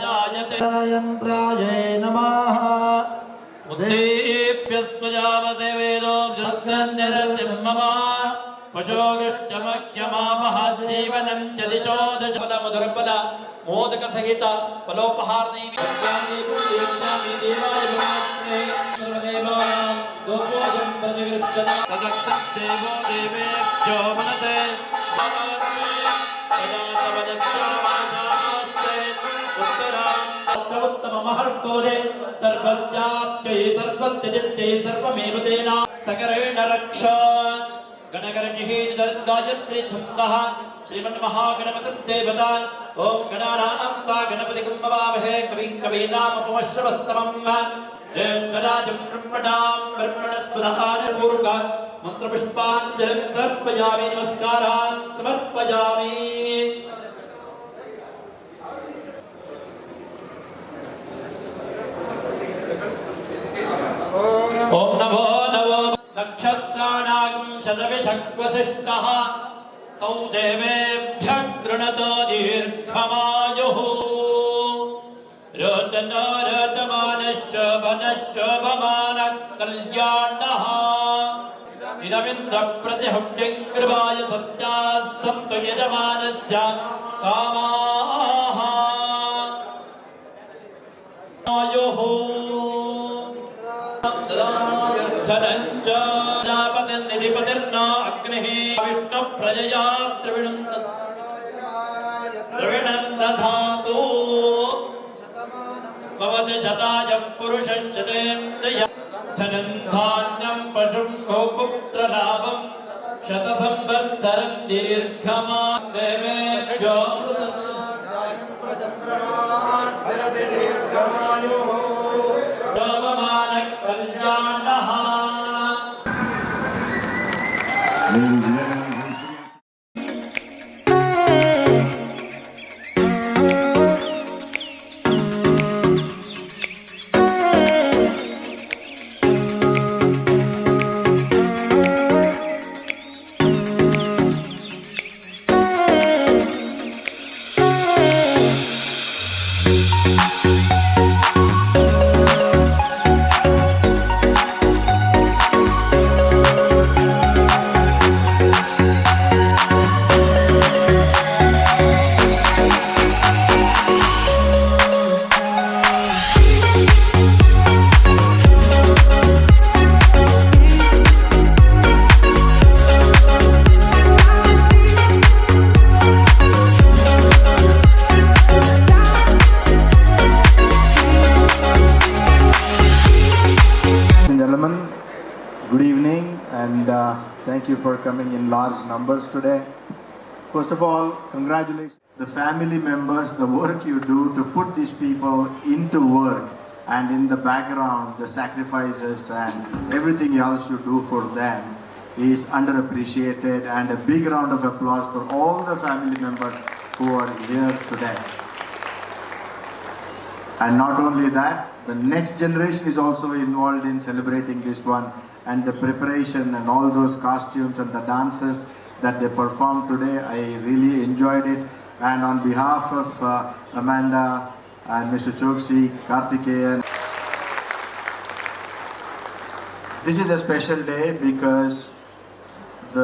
यन्त्राय नमः उद्दीप्यस्त्वजामते वेदो मम पशोगश्चमख्यमापः जीवनं च दिशो दशपद मधुरपद मोदक सहित फलोपहार देवो देवेभ्यो मनते उत्तममहर्कोदे सर्वस्याप्यै सर्वत्यजित्यै सर्वमेव तेना सकरेण रक्ष गणगणजिहीर्गायत्री छन्दः श्रीमन्महागणपतिर्देवता ओं गणानां गणपतिं नमामहे कविं कवीनामुपमश्रवस्तमम् ज्येष्ठराजं ब्रह्मणां ब्रह्मणस्पदानपूर्वक मन्त्रपुष्पाञ्जलिं समर्पयामि नमस्कारान् समर्पयामि। ओम नमो नमो नक्षत्राणागं शतविषक्वसिष्ठः तौ देवेभ्यः गृणतो दीर्घमायुः रोचनो रोचमानश्चोभनश्चोभमानः कल्याणः इदमिन्द्रप्रतिहव्यं कृपाय सत्याः सन्तु यजमानस्य कामाः आयुः धनञ्जपतिर्निधिपतिर्न अग्निः विष्णु प्रजया द्रविणं दधातु भवति शतायं पुरुषश्चतेन्द्रिय धनं धान्यं पशुं गोपुत्रलाभं शतसंवत्सरं दीर्घमायुः कल्याणः। Good evening, and thank you for coming in large numbers today. First of all, congratulations the family members, the work you do to put these people into work, and in the background, the sacrifices and everything else you do for them is underappreciated, and a big round of applause for all the family members who are here today. And not only that, the next generation is also involved in celebrating this one, and the preparation and all those costumes and the dances that they performed today, I really enjoyed it. And on behalf of Amanda and Mr. Choksi, Karthikeyan, this is a special day because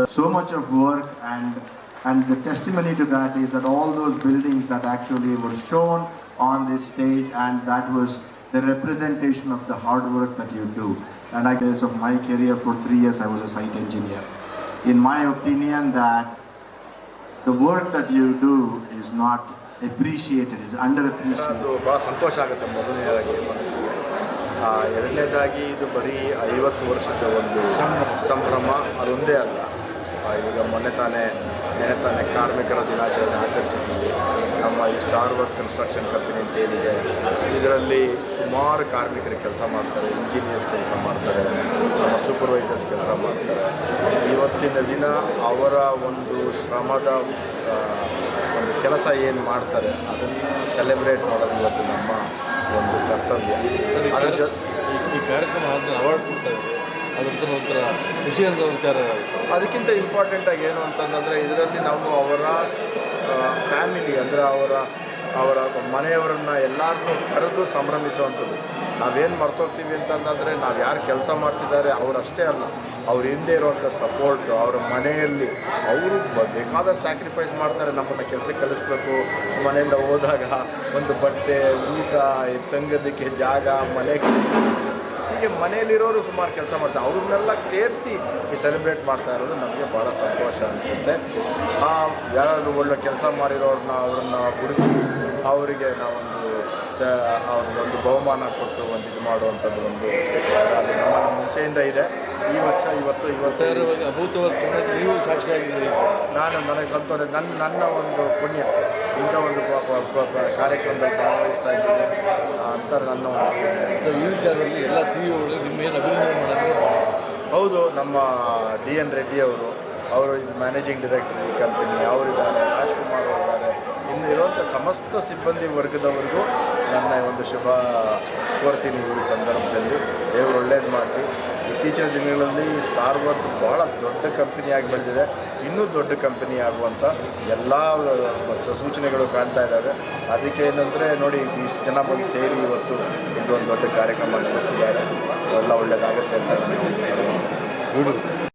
so much of work and the testimony to that is that all those buildings that actually were shown on this stage, and that was the representation of the hard work that you do. And I guess of my career for 3 years I was a site engineer. In my opinion, that the work that you do is not appreciated, is underappreciated. ಭಾಳ ಸಂತೋಷ ಆಗುತ್ತೆ ಮೊದಲನೇದಾಗಿ ಮನಸ್ಸಿಗೆ. ಎರಡನೇದಾಗಿ ಇದು ಬರೀ 50 ವರ್ಷದ ಒಂದು ಸಂಭ್ರಮ ಅದೊಂದೇ ಅಲ್ಲ. ಈಗ ನೆನೆ ತಾನೇ ಕಾರ್ಮಿಕರ ದಿನಾಚರಣೆ ಆಚರಿಸಿದ್ದೀವಿ. ನಮ್ಮ ಈ ಸ್ಟಾರ್ ವರ್ಕ್ ಕನ್ಸ್ಟ್ರಕ್ಷನ್ ಕಂಪನಿ ಅಂತ ಏನಿದೆ, ಇದರಲ್ಲಿ ಸುಮಾರು ಕಾರ್ಮಿಕರು ಕೆಲಸ ಮಾಡ್ತಾರೆ, ಇಂಜಿನಿಯರ್ಸ್ ಕೆಲಸ ಮಾಡ್ತಾರೆ, ನಮ್ಮ ಸೂಪರ್ವೈಸರ್ಸ್ ಕೆಲಸ ಮಾಡ್ತಾರೆ. ಇವತ್ತಿನ ದಿನ ಅವರ ಒಂದು ಶ್ರಮದ ಒಂದು ಕೆಲಸ ಏನು ಮಾಡ್ತಾರೆ ಅದನ್ನು ಸೆಲೆಬ್ರೇಟ್ ಮಾಡೋದು ಇವತ್ತು ನಮ್ಮ ಒಂದು ಕರ್ತವ್ಯ. ಅದರ ಈ ಕಾರ್ಯಕ್ರಮ ಅವಾರ್ಡ್ ಕೊಡ್ತಾರೆ, ಅದಂತ ಒಂಥರ ಖುಷಿಯಾದ ವಿಚಾರ. ಅದಕ್ಕಿಂತ ಇಂಪಾರ್ಟೆಂಟಾಗಿ ಏನು ಅಂತಂದರೆ ಇದರಲ್ಲಿ ನಾವು ಅವರ ಫ್ಯಾಮಿಲಿ ಅಂದರೆ ಅವರ ಅವರ ಮನೆಯವರನ್ನು ಎಲ್ಲರನ್ನೂ ಕರೆದು ಸಂಭ್ರಮಿಸುವಂಥದ್ದು. ನಾವೇನು ಮರ್ತೋಗ್ತೀವಿ ಅಂತಂದರೆ ನಾವು ಯಾರು ಕೆಲಸ ಮಾಡ್ತಿದ್ದಾರೆ ಅವರಷ್ಟೇ ಅಲ್ಲ, ಅವ್ರ ಹಿಂದೆ ಇರುವಂಥ ಸಪೋರ್ಟು, ಅವರ ಮನೆಯಲ್ಲಿ ಅವರು ಬೇಕಾದ ಸ್ಯಾಕ್ರಿಫೈಸ್ ಮಾಡ್ತಾರೆ. ನಮ್ಮನ್ನು ಕೆಲಸಕ್ಕೆ ಕಲಿಸ್ಬೇಕು, ಮನೆಯಿಂದ ಹೋದಾಗ ಒಂದು ಬಟ್ಟೆ, ಊಟ, ತಂಗೋದಕ್ಕೆ ಜಾಗ, ಮನೆ, ಹೀಗೆ ಮನೆಯಲ್ಲಿರೋರು ಸುಮಾರು ಕೆಲಸ ಮಾಡ್ತಾರೆ. ಅವ್ರನ್ನೆಲ್ಲ ಸೇರಿಸಿ ಈ ಸೆಲೆಬ್ರೇಟ್ ಮಾಡ್ತಾ ಇರೋದು ನಮಗೆ ಭಾಳ ಸಂತೋಷ ಅನಿಸುತ್ತೆ. ಯಾರಾದರೂ ಒಳ್ಳೆ ಕೆಲಸ ಮಾಡಿರೋರನ್ನ ಅವರನ್ನು ಹುಡುಕಿ ಅವರಿಗೆ ನಾವೊಂದು ಅವ್ರಿಗೊಂದು ಬಹುಮಾನ ಕೊಟ್ಟು ಒಂದು ಇದು ಮಾಡುವಂಥದ್ದು ಒಂದು ಅದು ನಮ್ಮ ಮುಂಚೆಯಿಂದ ಇದೆ. ಈ ವರ್ಷ ಇವತ್ತು ಅಭೂತವಾದ ನೀವು ಸಾಕ್ಷಿಯಾಗಿದ್ದೀರಿ. ನನಗೆ ಸಂತೋಷ, ನನ್ನ ಒಂದು ಪುಣ್ಯ ಇಂಥ ಒಂದು ಕಾರ್ಯಕ್ರಮದಲ್ಲಿ ಭಾಗವಹಿಸ್ತಾ ಇದ್ದೀನಿ ಅಂತ ನನ್ನ ಒಂದು ಈ ವಿಚಾರದಲ್ಲಿ ಎಲ್ಲ CEO ನಿಮ್ಮ ಏನು ಅಭಿನಂದನೆ ಮಾಡೋದು. ಹೌದು, ನಮ್ಮ DN ರೆಡ್ಡಿ ಅವರು ಮ್ಯಾನೇಜಿಂಗ್ ಡೈರೆಕ್ಟರ್ ಈ ಕಂಪನಿ ಅವರಿದ್ದಾರೆ, ರಾಜ್ಕುಮಾರ್ ಅವರಿದ್ದಾರೆ, ಇನ್ನು ಇರುವಂಥ ಸಮಸ್ತ ಸಿಬ್ಬಂದಿ ವರ್ಗದವರೆಗೂ ನನ್ನ ಒಂದು ಶುಭ ಕೋರ್ತೀನಿ. ಈ ಸಂದರ್ಭದಲ್ಲಿ ದೇವರು ಒಳ್ಳೇದು ಮಾಡಲಿ. ಇತ್ತೀಚಿನ ದಿನಗಳಲ್ಲಿ ಸ್ಟಾರ್ ವರ್ಕ್ ಭಾಳ ದೊಡ್ಡ ಕಂಪನಿಯಾಗಿ ಬೆಳೆದಿದೆ. ಇನ್ನೂ ದೊಡ್ಡ ಕಂಪನಿ ಆಗುವಂಥ ಎಲ್ಲ ಸೂಚನೆಗಳು ಕಾಣ್ತಾ ಇದ್ದಾವೆ. ಅದಕ್ಕೆ ಏನಂದರೆ ನೋಡಿ, ಇಷ್ಟು ಜನ ಬಂದು ಸೇರಿ ಇವತ್ತು ಇದೊಂದು ದೊಡ್ಡ ಕಾರ್ಯಕ್ರಮ ನಡೆಸ್ತಿದ್ದಾರೆ. ಎಲ್ಲ ಒಳ್ಳೆಯದಾಗುತ್ತೆ ಅಂತ ನಾನು ಭರವಸೆ.